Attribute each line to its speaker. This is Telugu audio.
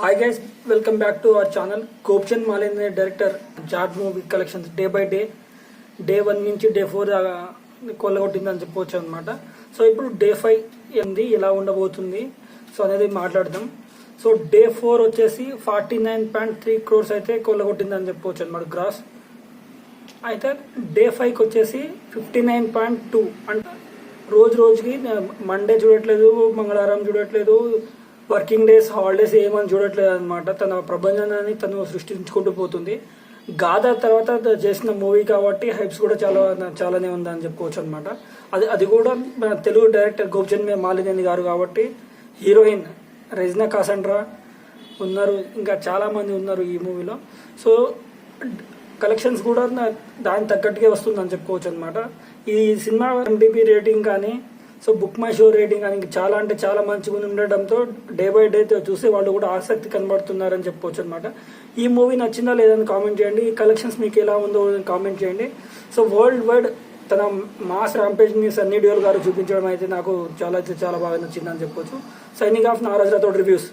Speaker 1: Hi guys, welcome back to our channel. Gopchand Malin director Jad movie collections day by day 1 నుంచి డే 4 దాకా కొల్లగొట్టిందని చెప్పవచ్చు అనమాట. సో ఇప్పుడు డే 5 ఏంది ఎలా ఉండబోతుంది సో అనేది మాట్లాడదాం. సో డే 4 వచ్చేసి 49.3 crores అయితే కొల్లగొట్టిందని చెప్పవచ్చు అనమాట గ్రాస్. అయితే డే 5కి వచ్చేసి 59.2, అంటే రోజుకి మండే చూడట్లేదు, మంగళవారం చూడట్లేదు, వర్కింగ్ డేస్ హాలిడేస్ ఏమని చూడట్లేదు అనమాట. తన ప్రపంచాన్ని తను సృష్టించుకుంటూ పోతుంది. గాథ తర్వాత చేసిన మూవీ కాబట్టి హైప్స్ కూడా చాలానే ఉందని చెప్పుకోవచ్చు అనమాట. అది కూడా మన తెలుగు డైరెక్టర్ గోపచంద్ మాలినేని గారు కాబట్టి హీరోయిన్ రెజ్నా కాసండ్రా ఉన్నారు, ఇంకా చాలామంది ఉన్నారు ఈ మూవీలో. సో కలెక్షన్స్ కూడా దాని తగ్గట్టుగా వస్తుందని చెప్పుకోవచ్చు అనమాట. ఈ సినిమా MDB రేటింగ్ కానీ so book my show rating కానీ చాలా అంటే చాలా మంచిగా ఉండడంతో డే బై డే చూసే వాళ్ళు కూడా ఆసక్తి కనబడుతున్నారని చెప్పుకోవచ్చు అనమాట. ఈ మూవీ నచ్చిందా లేదని కామెంట్ చేయండి. ఈ కలెక్షన్స్ మీకు ఎలా ఉందో కామెంట్ చేయండి. సో వరల్డ్ వైడ్ తన మాస్ ర్యాంపేజ్ని సన్నీ డియోల్ గారు చూపించడం అయితే నాకు చాలా బాగా నచ్చిందని చెప్పొచ్చు. Signing off Naraj Rathod reviews.